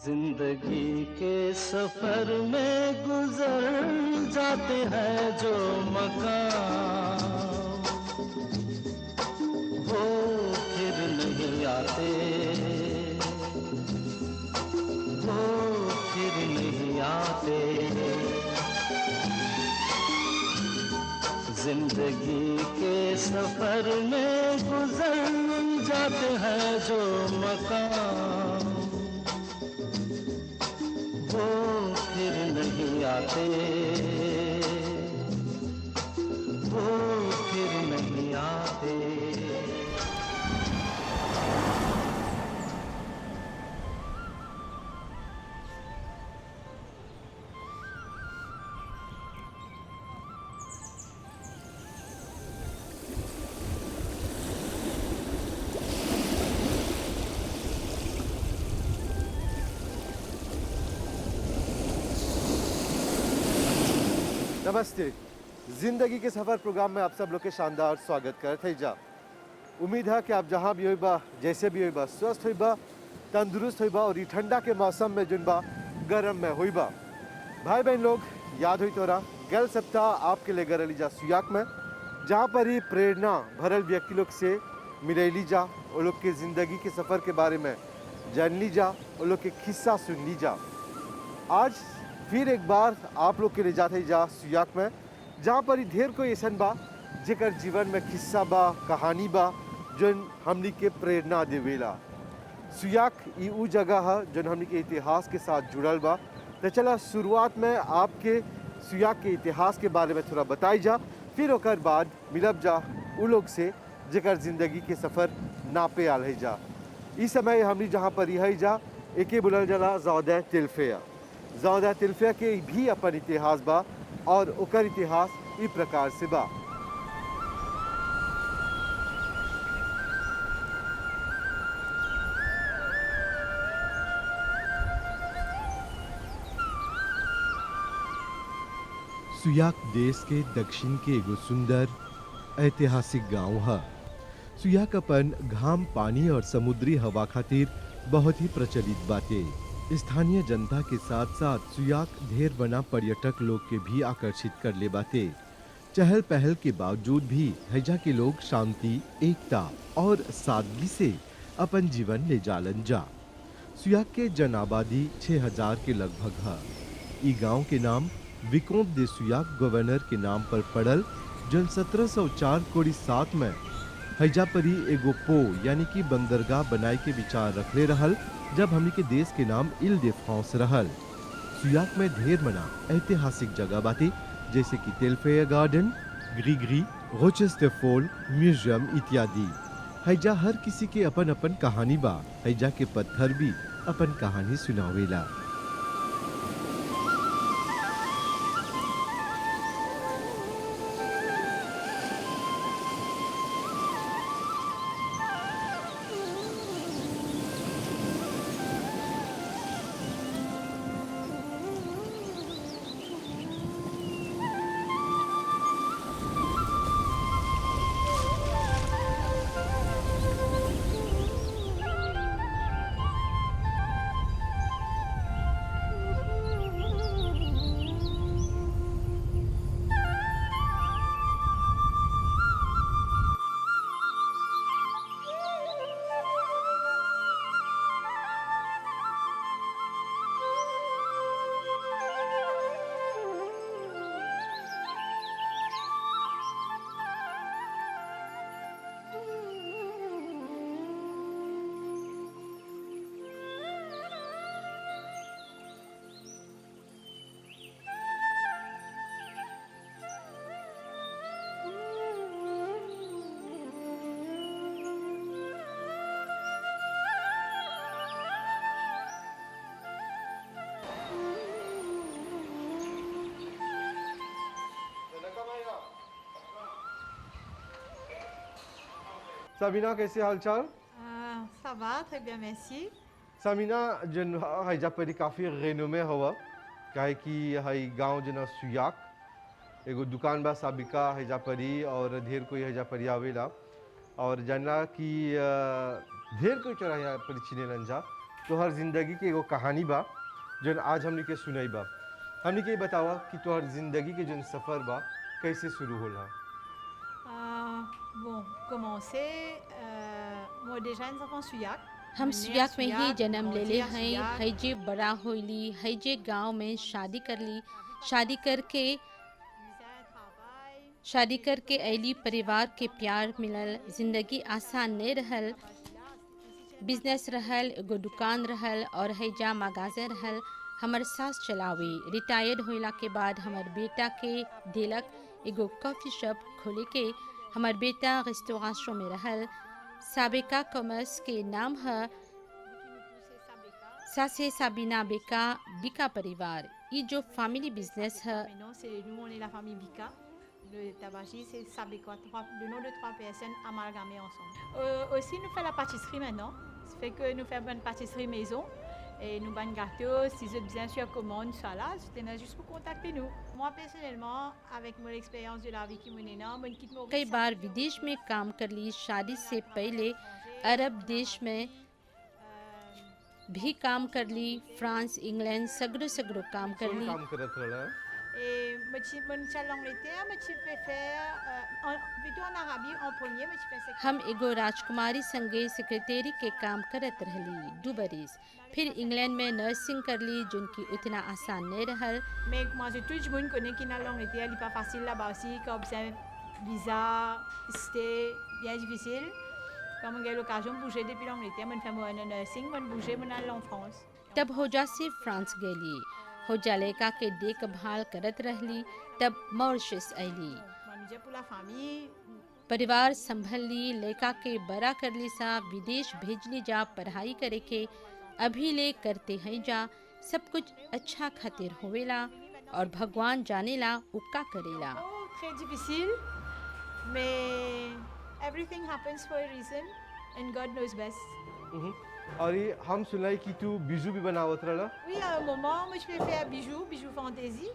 जिंदगी के सफर में गुजर जाते हैं जो मकाम, वो फिर नहीं आते, वो फिर नहीं आते। जिंदगी के सफर में गुजर जाते हैं जो मकाम, वो फिर नहीं आते, वो फिर नहीं आते। नमस्ते। जिंदगी के सफ़र प्रोग्राम में आप सब लोग के शानदार स्वागत करते जा। उम्मीद है कि आप जहाँ भी होइबा, जैसे भी होइबा, स्वस्थ होइबा, तंदुरुस्त होइबा और ये ठंडा के मौसम में जुनबा गर्म में होइबा। भाई बहन लोग, याद हुई तोरा गल सप्ताह आपके लिए गरली जा सुयाक में, जहाँ पर ही प्रेरणा भरल व्यक्ति लोग से मिलैली जा, वो लोग के ज़िंदगी के सफ़र के बारे में जान ली जा, वो लोग के किस्सा सुन ली जा। आज फिर एक बार आप लोग के लिए जाते जा सुयाक में, जहाँ पर ही ढेर कोई ऐसा बा जेकर जीवन में किस्सा बा, कहानी बा, जन हमनी के प्रेरणा देवेला। सुयाक ई उ जगह है जन हमनी के इतिहास के साथ जुड़ल बा। तो चला शुरुआत में आपके सुयाक के इतिहास के बारे में थोड़ा बताई जा, फिर ओकर बाद मिलब जा उ लोग से जेकर जिंदगी के सफ़र नापे आल है जा। इस समय हमनी जहाँ पर रही जा, एके बुलल जाला ज़ौदा तिल्फिया। ज़ौदा तिल्फिया के भी अपन इतिहास बा और ओकर इतिहास इस प्रकार से बा। सुयाक देश के दक्षिण के एगो सुंदर ऐतिहासिक गांव है। सुयाक अपन घाम, पानी और समुद्री हवा खातिर बहुत ही प्रचलित बाटे। स्थानीय जनता के साथ साथ सुयाक ढेर बना पर्यटक लोग के भी आकर्षित कर ले बाटे। चहल पहल के बावजूद भी हैजा के लोग शांति, एकता और सादगी से अपन जीवन ले जालन जा। सुयाक के जन आबादी 6000 के लगभग है। ई गांव के नाम विकोंत दे सुयाक गवर्नर के नाम पर पड़ल, जन 1704 में हैजा परी एगो पो यानी कि बंदरगाह बनाए के विचार रखले रहल, जब हमनी के देश के नाम इल दे फ्रांस रहल। सुयाक में ढेर मना ऐतिहासिक जगह बाटे, जैसे कि तिल्फिया गार्डन, ग्रीगरी, रोचेस्टर फॉल, म्यूजियम इत्यादि। हैजा हर किसी के अपन अपन कहानी बा। हैजा के पत्थर भी अपन कहानी सुनावेला। समीना, कैसे हालचाल? Ça va, très bien, merci. Samina, जन हैजा परी काफ़ी रेनोमे हवा, काहे कि हई गांव जना सुयाक एगो दुकान बा साबिका हैजा परी और ढेर कोई हैजा परी आवेला और जानला कि ढेर कोई चौराहा परी चिने जा तोहर जिंदगी के एगो कहानी बा जन आज हमनी के सुनाई बा। हमनी के बतावा कि तोहर जिंदगी के जन सफ़र बा कैसे शुरू होला। Bon, commencer, moi déjà nous avons Suyak. हम सुयाक में ही जन्म ले ले हैं, हैजे बड़ा होइली, हैजे गांव में शादी कर ली, शादी करके ऐली परिवार के प्यार मिलल, जिंदगी आसान नहीं रहल, बिजनेस रहल, एगो दुकान रहल और हैजा मगाजे रहल, हमर सास चलावी। रिटायर्ड होइला के बाद हमर बेटा के दिलक एगो कॉफी शॉप खोले के, हमर बेटा रेस्टोरेंट में रहल। साबिका कॉमर्स के नाम है सासे साबिना बिका परिवार। ये जो फैमिली बिजनेस है। Maintenant, c'est nous, on est la famille Bika. Le tabagisme, c'est Sabeka, le nom de 3 personnes amalgamées ensemble. Aussi, nous faisons la pâtisserie maintenant. Ça fait que nous faisons une pâtisserie maison. Et nous avons gâteaux, si vous êtes bien sûr commande, salade, c'était juste pour contacter nous. Moi personnellement, avec mon expérience de la vie qui m'est énorme, je quitte Maurice. कई बार विदेश में काम कर ली, शादी से पहले अरब देश में भी काम कर ली, फ्रांस, इंग्लैंड सगड़ो काम कर ली। काम करत रहला। Et je suis l'Angleterre, je peux faire plutôt en Arabie en premier, je fais हम एगो राजकुमारी संगे सेक्रेटरी के काम करत रहली 2 बरिस। फिर इंग्लैंड में नर्सिंग कर ली, जिनकी उतना आसान नहीं रहल। Mais moi, tout le monde connaît qu'il a l'Angleterre, il n'est pas facile là-bas aussi, comme c'est visa, c'était bien difficile. Comme on a eu l'occasion de bouger depuis l'Angleterre, on fait mon nursing, on bouger, on allait en France. तब होजा से France गेली, होजा लेका के देखभाल करत रहली। तब मॉरिशस आईली, Moi, pour la famille, परिवार संभल ली, लेका के बड़ा कर ली सा, विदेश भेजली जा पढ़ाई करे के। अभी ले करते हैं जा, सब कुछ अच्छा खातिर होवेला और भगवान जानेला उका करेला। très difficile, mais everything happens for a reason, and God knows best. और ये हम सुनाई कि तू बिजू भी बनावत रहला। Oui, à un moment, moi, je peux faire bijoux fantaisie.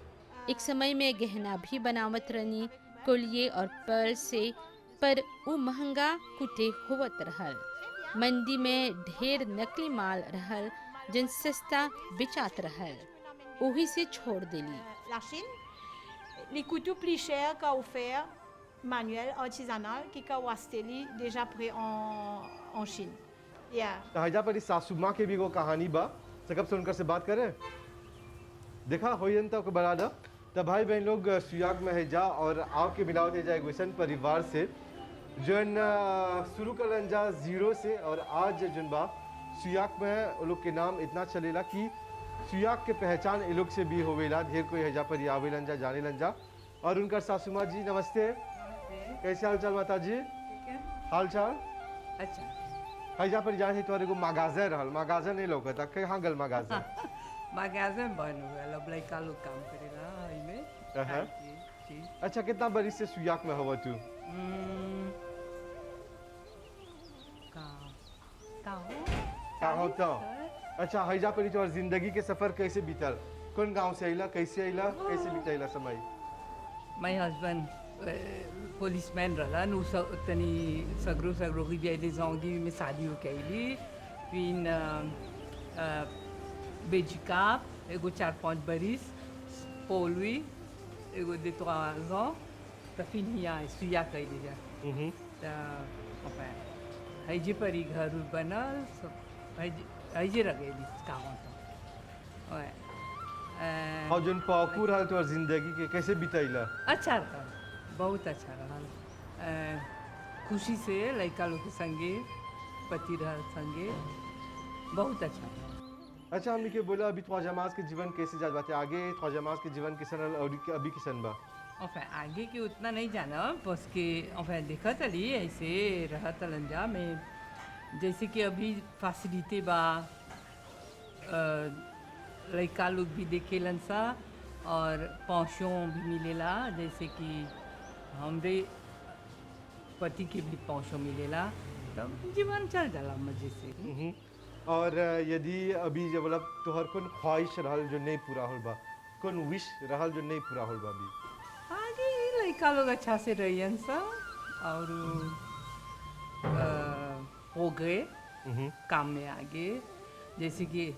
एक समय में गहना भी बनावत रनी, कोलिए और पर्ल से, पर वो महंगा कुटे होवत रहल। मंडी में ढेर नकली माल रहल, जिन सस्ता बेचात रहल, वही से छोड़ देली। La Chine, les couteaux plus chers qu'a offert manuel artisanal qui qu'a acheté déjà prêt en Chine. Yeah. हजा पर सासू माँ के भी वो कहानी बा, सकब से उनकर से बात करें। देखा होयन तक बना दा, तब भाई बहन लोग सुयाग में है जा और आओ के मिलावत है जा एक वैसन परिवार से जन शुरू कर जा 0 से, और आज जन बा सुयाग में वो लोग के नाम इतना चलेला कि सुयाग के पहचान ये लोग से भी होवेला। ढेर कोई हजा पर आवेलन जा, जाने लन जा। और उनका सासू माँ जी नमस्ते, कैसे हाल चाल माता जी? हाल चाल अच्छा। हजा पर जाने तो एगो मगाजे रहल, मगाजे नहीं लौकता, कहाँ गल मगाजे? मगाजे बन हुआ, अब लड़का लोग काम करेला इमे। अच्छा, कितना बरिस से सुयाग में हवा तू? का होता? अच्छा, हजा पर तो जिंदगी के सफर कैसे बीतल? कौन गांव से आइला, कैसे आइला, कैसे बीतैला समय? माय हस्बैंड पुलिसमैन रहला, नु तनी सगरो की भी जोंगी में शादी हो कैली, फिर बेजिका एगो 4-5 बरिस, पोलवी एगो 2-3 ans, तो फिर यहाँ सुया कैली जा। तो enfin हजे पर ही घर बनल, हजे रह गई काम तो। और जन पाकुर रहल तो जिंदगी के कैसे बीतैला? अच्छा रहा, बहुत अच्छा रहा। खुशी से लड़का लोग के संगे, पति रहा संगे, बहुत अच्छा रहा। अच्छा, हमने के बोला अभी ख्वाजामाज के जीवन कैसे जा बातें आगे, ख्वाजामाज के जीवन किसन और अभी किसन बा? enfin आगे के उतना नहीं जाना, बस के enfin देखा तली ऐसे रहा तलंजा में, जैसे कि अभी फैसिलिटी बा, लड़का लोग भी देखेलन सा और पेंशन भी मिलेला, जैसे कि हमरे पति के भी पेंशन मिलेला, तब जीवन चल जाला मजे से। और यदि अभी जब मतलब तोहर कौन ख्वाहिश रहल जो नहीं पूरा होल बा, कौन विश रहल जो नहीं पूरा होल बा अभी? आगे लड़का लोग अच्छा से रहियन सा और हो गए काम में आगे, जैसे कि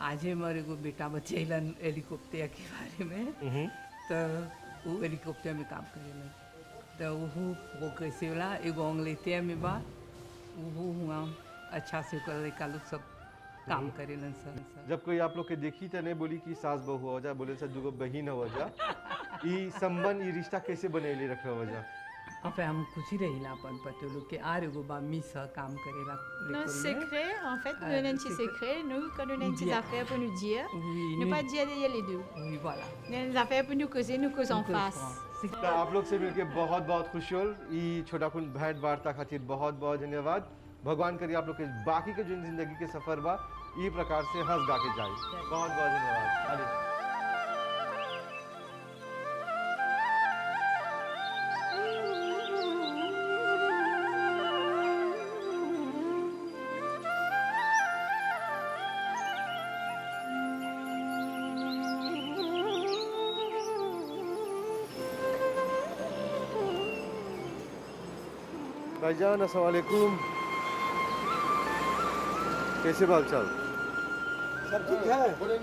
आज हमारे को बेटा बचेलन हेलीकॉप्टर के बारे में, तो वो हेलीकॉप्टर में काम करेला, तो वो कैसे वाला एगो अंग्लेटर में बा, वो हुआ अच्छा से कर का लोग सब काम करेलन सर। जब कोई आप लोग के देखी तो नहीं बोली कि सास बहू हो जा, बोले सर दुगो बहन हो जा, ई संबंध ई रिश्ता कैसे बनेले रखे हो जा? Enfin, हम खुशी रहिला अपन पते लोग के आरे गो बा मिस काम करेला Non, l'école में। secret, en fait, Ah, nous avons un petit secret. secret. Nous, quand on a une petite Dire. affaire pour nous dire, Oui, ne nous- pas dire derrière les deux. Oui, voilà. Nous avons des affaires pour nous causer en face. तो आप लोग से मिलके बहुत बहुत खुशी whole. ई छोटा कुन भेंट वार्ता खातिर बहुत बहुत धन्यवाद। भगवान करिए आप लोग के बाकी के जो जिंदगी के सफर बा ई प्रकार से हंस गा के जाए। बहुत बहुत धन्यवाद। आले। भाईजान अस्सलाम वालेकुम, कैसे बाल चाल? सब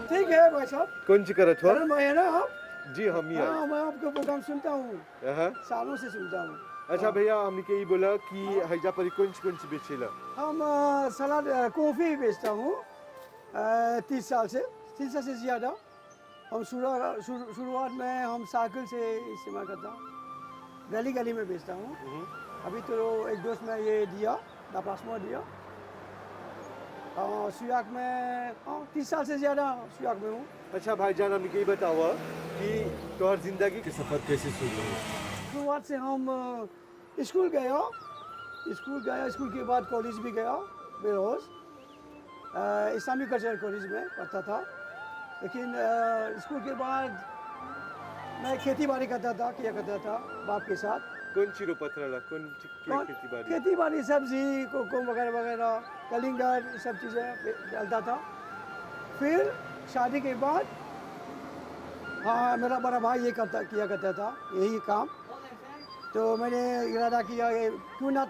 ठीक है भाई साहब। कौन सी करत हो? मैं है ना आप? जी हम ही हाँ, आए। मैं आपका प्रोग्राम सुनता हूँ, हाँ। सालों से सुनता हूँ। अच्छा भैया, हमने के ही बोला कि हैजा पर कौन सी बेचेला? हम सलाद कॉफ़ी बेचता हूँ 30 साल से ज़्यादा। हम शुरुआत में हम साइकिल से इस्तेमाल करता हूँ, गली गली में बेचता हूँ। अभी तो एक दोस्त में ये दिया, लाप्लासमा दिया। सुयाक में 30 साल से ज़्यादा सुयाक में हूँ। अच्छा भाईजान, हमने के ही बतावा कि तोहर जिंदगी के सफर कैसे शुरू हुआ? शुरुआत से हम स्कूल गया, स्कूल के बाद कॉलेज भी गया, बेरोज इस्लामिक कल्चरल कॉलेज में पढ़ता था। लेकिन स्कूल के बाद मैं खेती बाड़ी करता था बाप के साथ। कौन सी रोपतरा, कौन सी खेती बाड़ी? खेती बाड़ी, सब्जी, कोको वगैरह वगैरह, कलिंगर, सब चीज़ें डालता था। फिर शादी के बाद हाँ, मेरा बड़ा भाई ये किया करता था यही काम। तो मैंने इरादा किया क्यों ना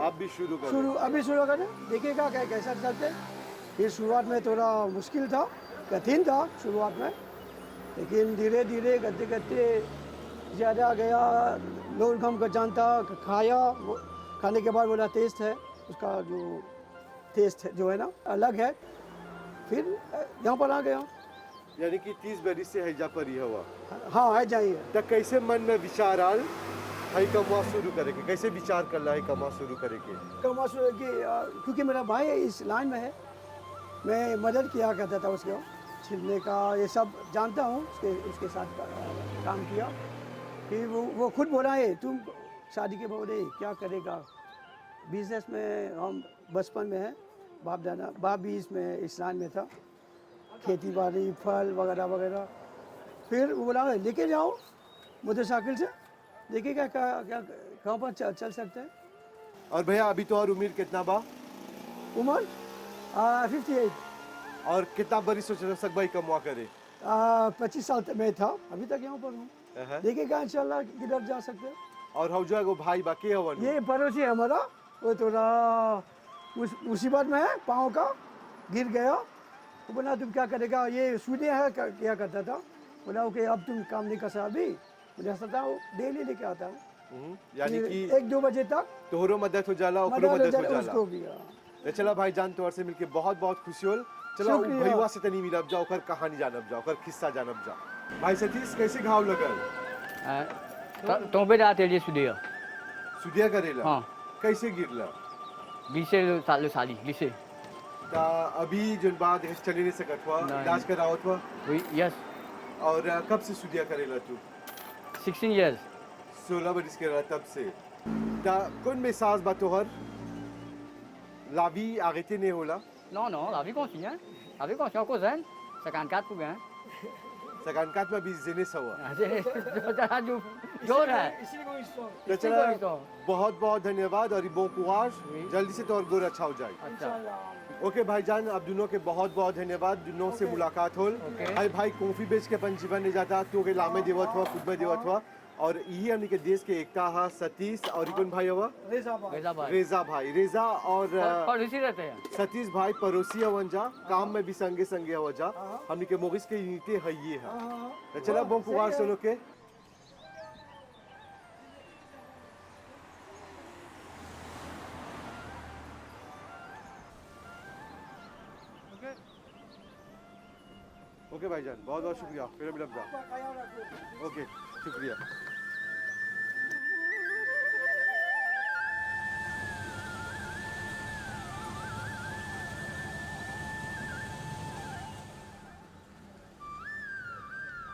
आप भी शुरू अभी शुरू करें, देखिएगा कैसा चलते। फिर शुरुआत में थोड़ा मुश्किल था, कठिन था शुरुआत में, लेकिन धीरे धीरे करते करते ज़्यादा गया। लोग हमको जानता, खाया, खाने के बाद बोला टेस्ट है उसका, जो टेस्ट है जो है ना अलग है। फिर यहाँ पर आ गया। यानी कि 30 बरिस से हैजा पर ही हुआ। हाँ, है जाइए। तो कैसे मन में विचार आल है कमा शुरू करे के? कैसे विचार कर रहा है कमा शुरू करे के? कमा शुरू की क्योंकि मेरा भाई इस लाइन में है, मैं मदद किया करता था उसको, छिलने का ये सब जानता हूँ। उसके साथ काम किया। फिर वो खुद बोला है तुम शादी के बाद क्या करेगा? बिजनेस में हम बचपन में है, बाप भी इसमें इस लाइन में था, खेती बाड़ी, फल वगैरह वगैरह। फिर वो बोला लेके जाओ मोटरसाइकिल से, देखिएगा क्या कहाँ पर चल सकते हैं। और भैया अभी तो और उम्र कितना बा? उम्र 58। और कितना बड़ी सोच रहे सक भाई कमा करे? 25 साल में था, अभी तक यहाँ पर हूँ। देखिएगा इंशाल्लाह किधर जा सकते हैं। और हो जाएगा भाई बाकी हवन? ये पड़ोसी है हमारा, वो थोड़ा मुसीबत में है, पाँव का गिर गया। तो बोला तुम क्या करेगा? ये सूदिया है क्या करता था। बोला ओके अब तुम काम नहीं कर सकता, अभी मुझे सता हूँ डेली लेके आता हूँ, यानी कि 1-2 बजे तक तोहरो मदद हो जाला, ओकरो मदद हो जाला। उसको भी तो चला भाई जान, तोहर से मिलके बहुत बहुत खुशी होल। चला शुक्रिया। भईवा से तनी मिलब जाओ, ओकर कहानी जानब जाओ, ओकर किस्सा जानब जाओ। भाई सतीश, कैसे घाव लगल? Tombé dans l'atelier soudure. सुदिया करेला? हाँ। कैसे गिरला? Glissé le sali, glissé. ता अभी जो बात है चले नहीं सकत हुआ, नहीं। इलाज करावत हुआ। Oui, yes. और कब से सुदिया करेला तू? 16 years. 16 बरिस के रहा तब से। ता कौन में सास बा तोहर? लावी आगते नहीं होला? Non, non, la vie continue. Hein? La vie continue, encore hein? 54 pour bien. सकानकात में भी जेनेस हुआ। जोर है। तो चला बहुत बहुत धन्यवाद और बो कुआश, जल्दी से तो और गोर अच्छा हो जाए। अच्छा। ओके भाईजान, आप दोनों के बहुत बहुत धन्यवाद। दोनों से मुलाकात होल। भाई कॉफी बेच के अपन जीवन नहीं जाता, तो के लामे देवत हुआ, खुद में देवत हुआ। और यही हमने के देश के एकता हा सतीश और इकोन भाई हुआ रेजा भाई वैसा भाई रेजा भाई रेजा और और इसी रहते हैं सतीश भाई पड़ोसी हवन जा काम में भी संगे संगे हो जा हमने के मोगिस के यूनिटी है ये है तो चला बम पुकार सुनो के ओके भाईजान बहुत बहुत शुक्रिया फिर मिलब जा ओके शुक्रिया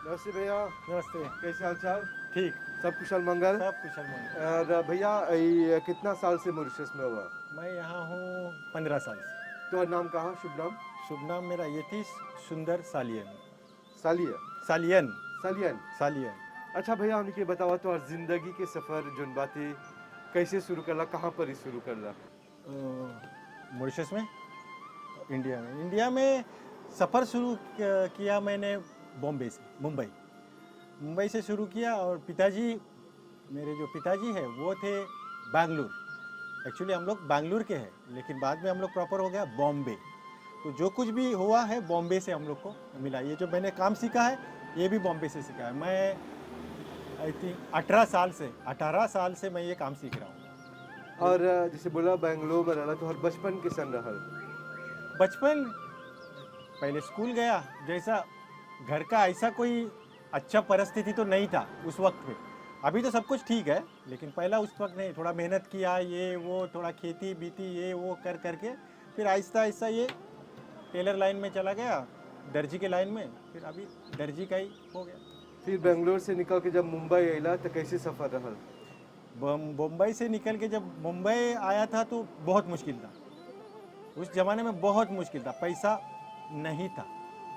नमस्ते भैया नमस्ते कैसे हाल चाल ठीक सब कुशल मंगल सब कुशल मंगल। और भैया ये कितना साल से मॉरिशस में हुआ मैं यहाँ हूँ 15 साल से। तो नाम कहाँ शुभ नाम शुभ नाम मेरा यतीश सुंदर सालियन सालिया सालियन सालियन सालियन। अच्छा भैया हमने बतावा तो और जिंदगी के सफर जोन बातें कैसे शुरू करला कहाँ पर ही शुरू करला मॉरिशस में इंडिया में सफ़र शुरू किया मैंने बॉम्बे से मुंबई से शुरू किया और पिताजी मेरे जो पिताजी है वो थे बेंगलुरु। एक्चुअली हम लोग बेंगलुरु के हैं लेकिन बाद में हम लोग प्रॉपर हो गया बॉम्बे। तो जो कुछ भी हुआ है बॉम्बे से हम लोग को मिला। ये जो मैंने काम सीखा है ये भी बॉम्बे से सीखा है। मैं आई थिंक 18 साल से मैं ये काम सीख रहा हूँ। और जैसे बोला बेंगलोर में रहना तो हर बचपन के सन रहल बचपन पहले स्कूल गया जैसा घर का ऐसा कोई अच्छा परिस्थिति तो नहीं था उस वक्त पे। अभी तो सब कुछ ठीक है लेकिन पहला उस वक्त नहीं। थोड़ा मेहनत किया ये वो थोड़ा खेती बीती ये वो कर करके फिर आहिस्ता आहिस्ता ये टेलर लाइन में चला गया दर्जी के लाइन में। फिर अभी दर्जी का ही हो गया। फिर बेंगलोर से निकल के जब मुंबई आइला तो कैसे सफर रहल बम्बई से निकल के जब मुंबई आया था तो बहुत मुश्किल था। उस ज़माने में बहुत मुश्किल था पैसा नहीं था।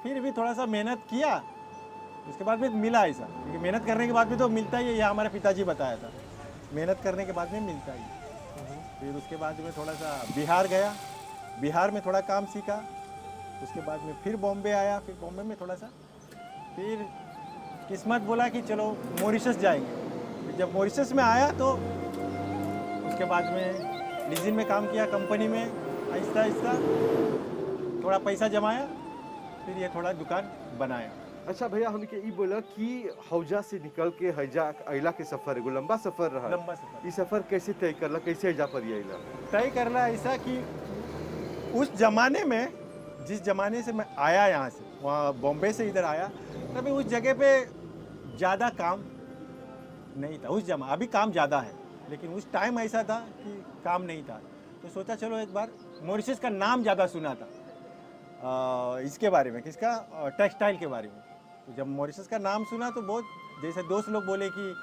फिर भी थोड़ा सा मेहनत किया उसके बाद में मिला ऐसा क्योंकि मेहनत करने के बाद में तो मिलता ही है। यह हमारे पिताजी बताया था मेहनत करने के बाद में मिलता ही। फिर उसके बाद में थोड़ा सा बिहार गया बिहार में थोड़ा काम सीखा। उसके बाद में फिर बॉम्बे आया फिर बॉम्बे में थोड़ा सा फिर किस्मत बोला कि चलो मॉरिशस जाएंगे। फिर जब मॉरिशस में आया तो उसके बाद में लीजिंग में काम किया कंपनी में आहिस्ता आहिस्ता थोड़ा पैसा जमाया फिर ये थोड़ा दुकान बनाया। अच्छा भैया हमके ई बोला कि हौजा से निकल के हैजा अइला के सफर एगो लंबा सफर रहा लंबा सफर ई सफर कैसे तय करला कैसे हैजा पर आइला तय करना ऐसा कि उस जमाने में जिस जमाने से मैं आया यहाँ से वहाँ बॉम्बे से इधर आया तभी उस जगह पे ज़्यादा काम नहीं था उस जमा। अभी काम ज़्यादा है लेकिन उस टाइम ऐसा था कि काम नहीं था। तो सोचा चलो एक बार मॉरिशस का नाम ज़्यादा सुना था इसके बारे में किसका टेक्सटाइल के बारे में। तो जब मॉरिशस का नाम सुना तो बहुत जैसे दोस्त लोग बोले कि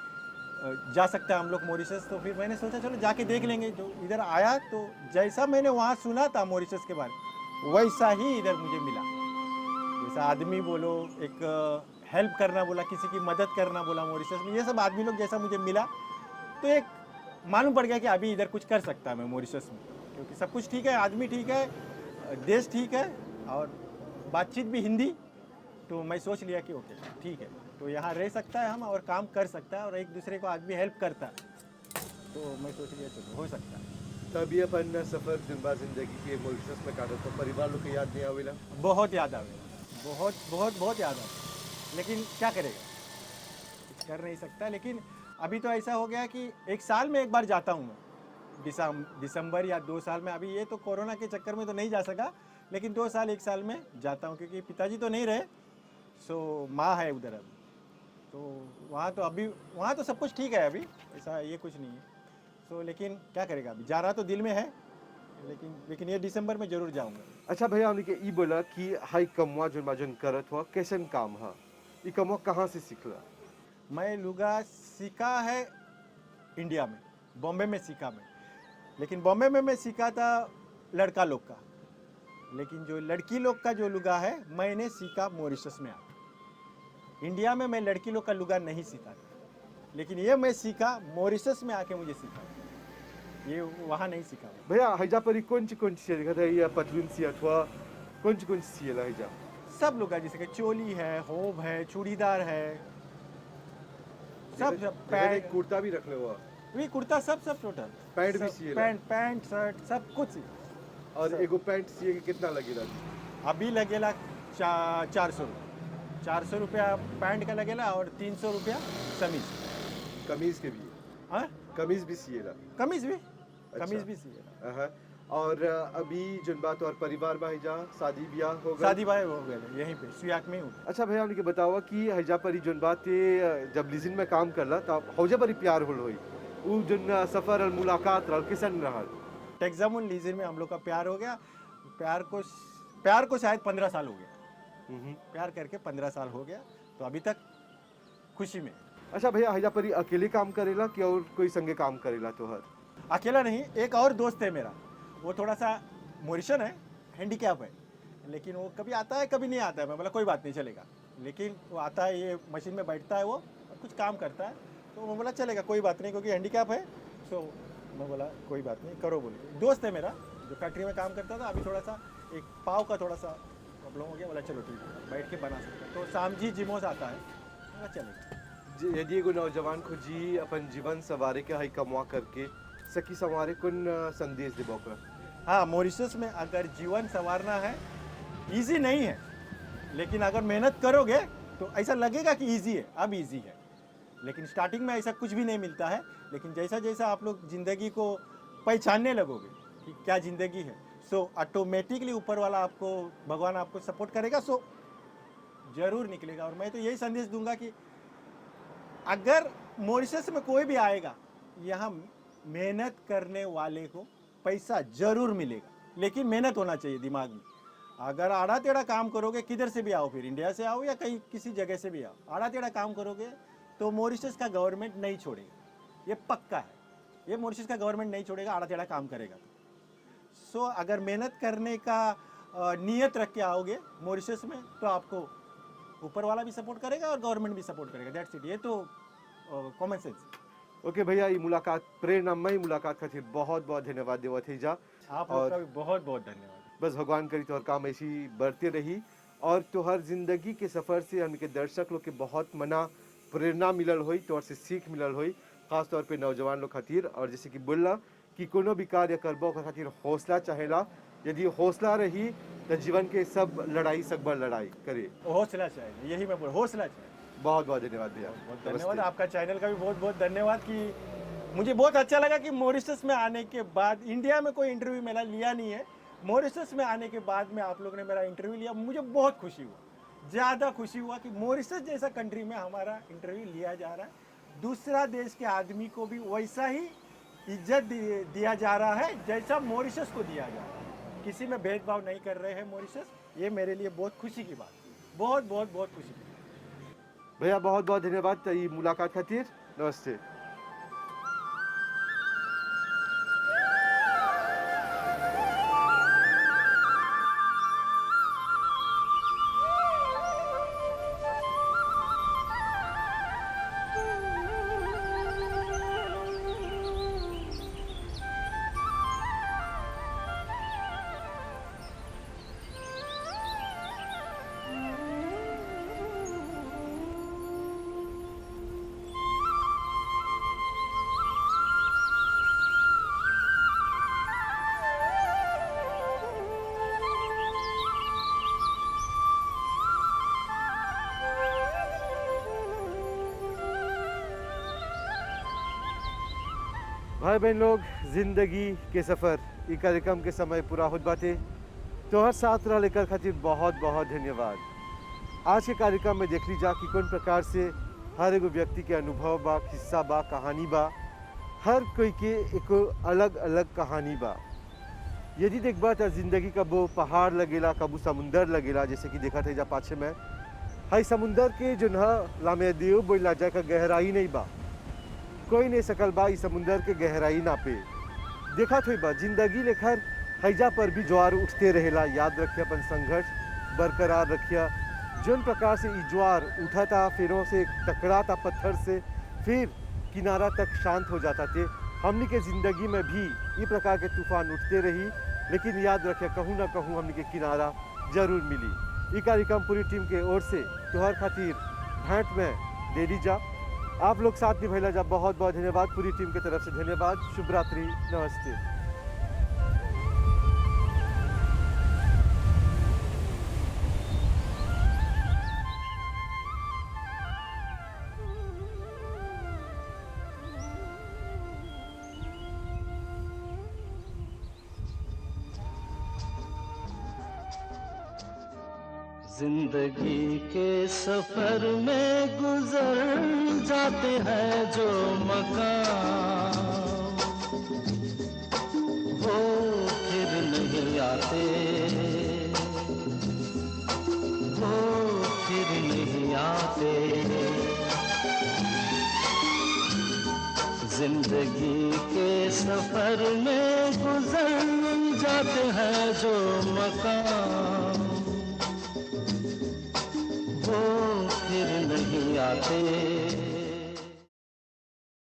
जा सकते हैं हम लोग मॉरिशस। तो फिर मैंने सोचा चलो जाके देख लेंगे। जो इधर आया तो जैसा मैंने वहाँ सुना था मॉरिशस के बारे में वैसा ही इधर मुझे मिला। जैसा आदमी बोलो एक हेल्प करना बोला किसी की मदद करना बोला मॉरिशस में ये सब आदमी लोग जैसा मुझे मिला तो एक मालूम पड़ गया कि अभी इधर कुछ कर सकता है मैं मॉरिशस में क्योंकि सब कुछ ठीक है आदमी ठीक है देश ठीक है और बातचीत भी हिंदी। तो मैं सोच लिया कि ओके ठीक है तो यहाँ रह सकता है हम और काम कर सकता है और एक दूसरे को आदमी हेल्प करता है। तो मैं सोच लिया चलो हो सकता है। तभी अपन सफर जिंदा जिंदगी के मॉरिशस में काटो तो परिवार लोग के याद नहीं आवेला बहुत याद आवेला बहुत याद आवेला लेकिन क्या करेगा कुछ कर नहीं सकता। लेकिन अभी तो ऐसा हो गया कि एक साल में एक बार जाता हूँ मैं दिसंबर या 2 साल में। अभी ये तो कोरोना के चक्कर में तो नहीं जा सका लेकिन 2 साल 1 साल में जाता हूँ क्योंकि पिताजी तो नहीं रहे सो माँ है उधर अभी। तो वहाँ तो सब कुछ ठीक है अभी ऐसा ये कुछ नहीं है। सो लेकिन क्या करेगा अभी जा रहा तो दिल में है लेकिन ये दिसंबर में जरूर जाऊँगा। अच्छा भैया हमने ई बोला कि हाई कमवा जो माजन करत हुआ कैसन काम है ये कमवा कहाँ से सीखला मैं लुगा सीखा है इंडिया में बॉम्बे में सीखा मैं। लेकिन बॉम्बे में मैं सीखा था लड़का लोग का लेकिन जो लड़की लोग का जो लुगा है मैंने सीखा मॉरिशस में आके। इंडिया में मैं लड़की लोग का लुगा नहीं सीखा लेकिन ये मैं सीखा मॉरिशस में आके मुझे सीखा ये वहाँ नहीं सीखा। भैया हैजा पर कौन सी दिखा है ये पतलून सी अथवा कौन सी है हैजा सब लुगा जैसे कि चोली है होब है चूड़ीदार है सब एक पैंट कुर्ता भी रख ले हुआ भी कुर्ता सब टोटल पैंट भी सिए ला। पैंट शर्ट सब कुछ और एगो पैंट सिए के कितना लगेगा अभी लगेला 400 रुपया पैंट का लगेला और 300 रुपया समीज कमीज के भी हाँ कमीज भी सिए ला। कमीज भी सिएला अहा। और अभी जन बात और परिवार में हैजा शादी ब्याह हो गया शादी ब्याह हो गया यहीं पे सुयाक में हूँ। अच्छा भैया हमने के बतावा कि हैजा परी जन बात जब लिजिन में काम करला तब हौजा परी प्यार होल होई उ जन सफर और मुलाकात रहा किसन रहा टेक्सामुन लीजिन में हम लोग का प्यार हो गया। प्यार को शायद 15 साल हो गया। प्यार करके 15 साल हो गया तो अभी तक खुशी में। अच्छा भैया हैजा परी अकेले काम करेला कि और कोई संगे काम करेला तोहर अकेला नहीं, एक और दोस्त है मेरा, वो थोड़ा सा मोरिशन है, हैंडीकैप है, लेकिन वो कभी आता है कभी नहीं आता है। मैं बोला कोई बात नहीं चलेगा, लेकिन वो आता है, ये मशीन में बैठता है वो और कुछ काम करता है, तो मैं बोला चलेगा कोई बात नहीं क्योंकि हैंडीकैप है। तो मैं बोला कोई बात नहीं करो बोले। दोस्त है मेरा जो फैक्ट्री में काम करता था, अभी थोड़ा सा एक पाव का थोड़ा सा प्रॉब्लम हो गया, बोला चलो ठीक है बैठ के बना सकता है। तो सामजी जिमोस आता है, बोला चलेगा। यदि एगो नौजवान को जी अपन जीवन सवारे के हई कमवा करके सकी संवारे कौन संदेश देबो का? हाँ, मॉरिशस में अगर जीवन संवारना है, इजी नहीं है, लेकिन अगर मेहनत करोगे तो ऐसा लगेगा कि इजी है। अब इजी है, लेकिन स्टार्टिंग में ऐसा कुछ भी नहीं मिलता है। लेकिन जैसा जैसा आप लोग ज़िंदगी को पहचानने लगोगे कि क्या ज़िंदगी है, सो ऑटोमेटिकली ऊपर वाला आपको, भगवान आपको सपोर्ट करेगा, सो ज़रूर निकलेगा। और मैं तो यही संदेश दूंगा कि अगर मॉरिशस में कोई भी आएगा, यहाँ मेहनत करने वाले को पैसा जरूर मिलेगा, लेकिन मेहनत होना चाहिए दिमाग में। अगर आड़ा टेढ़ा काम करोगे, किधर से भी आओ, फिर इंडिया से आओ या कहीं किसी जगह से भी आओ, आड़ा टेढ़ा काम करोगे तो मॉरिशस का गवर्नमेंट नहीं छोड़ेगा, ये पक्का है। ये मॉरिशस का गवर्नमेंट नहीं छोड़ेगा आड़ा टेढ़ा काम करेगा तो। सो अगर मेहनत करने का नियत रख के आओगे मॉरिशस में, तो आपको ऊपर वाला भी सपोर्ट करेगा और गवर्नमेंट भी सपोर्ट करेगा। दैट्स इट, ये तो कॉमन सेंस। ओके भैया, ये मुलाकात प्रेरणामयी मुलाकात खातिर बहुत बहुत धन्यवाद देवत है जा। आप लोग का भी बहुत बहुत धन्यवाद। बस भगवान करी तोहर काम ऐसी बढ़ते रही और तोहर जिंदगी के सफर से हमके दर्शक लोग के बहुत मना प्रेरणा मिलल होई, तोहर से सीख मिलल होई, खास तौर पे नौजवान लोग खातिर। और जैसे कि बोलला कि कोनो भी कार्य करबो ओकर खातिर हौसला चाहेला, यदि हौसला रही तो जीवन के सब लड़ाई सकबर लड़ाई करे। हौसला चाहिए, यही मैं बोल, हौसला चाहिए। बहुत बहुत धन्यवाद भैया। बहुत धन्यवाद, आपका चैनल का भी बहुत बहुत धन्यवाद। कि मुझे बहुत अच्छा लगा कि मॉरिशस में आने के बाद, इंडिया में कोई इंटरव्यू मेरा लिया नहीं है, मॉरिशस में आने के बाद में आप लोग ने मेरा इंटरव्यू लिया, मुझे बहुत खुशी हुआ। ज़्यादा खुशी हुआ कि मॉरिशस जैसा कंट्री में हमारा इंटरव्यू लिया जा रहा है। दूसरा देश के आदमी को भी वैसा ही इज्जत दिया जा रहा है जैसा मॉरिशस को दिया जा रहा है। किसी में भेदभाव नहीं कर रहे हैं मॉरिशस, ये मेरे लिए बहुत खुशी की बात, बहुत बहुत बहुत खुशी की। भैया बहुत बहुत धन्यवाद ये मुलाकात खातिर। नमस्ते। भाई बहन लोग, जिंदगी के सफ़र ये कार्यक्रम के समय पूरा होत बाटे, तो हर साथ रह लेकर खातिर बहुत बहुत धन्यवाद। आज के कार्यक्रम में देख लीजा कि कौन प्रकार से हर एगो व्यक्ति के अनुभव बा, किस्सा बा, कहानी बा, हर कोई के एक अलग अलग कहानी बा। यदि देखबा तो जिंदगी कबो पहाड़ लगेला, कबो समुंदर लगेला, जैसे कि देखा था जा पाछे में हई समुंदर के जो न लामे देव बोला जाए का गहराई नहीं बा, कोई नहीं सकल बा इस समुंदर के गहराई ना पे। देखा थोई बा जिंदगी लेखर हैजा पर भी ज्वार उठते रहेला। याद रखिए अपन संघर्ष बरकरार रखिए। जिन प्रकार से ये ज्वार उठा था, फिरों से टकरा था पत्थर से, फिर किनारा तक शांत हो जाता थे, हमनी के ज़िंदगी में भी ये प्रकार के तूफान उठते रही, लेकिन याद रखिए कहूँ ना कहूँ हमनी के किनारा जरूर मिली। ये कार्यक्रम पूरी टीम के ओर से तोहर खातिर भेंट में दे दी जा। आप लोग साथ में भैला जा, बहुत बहुत धन्यवाद। पूरी टीम की तरफ से धन्यवाद। शुभ रात्रि, नमस्ते। जिंदगी के सफर में गुजर जाते हैं जो मकाम, वो फिर नहीं आते, वो फिर नहीं आते। जिंदगी के सफर में गुजर जाते हैं जो मकाम, वो फिर नहीं आते।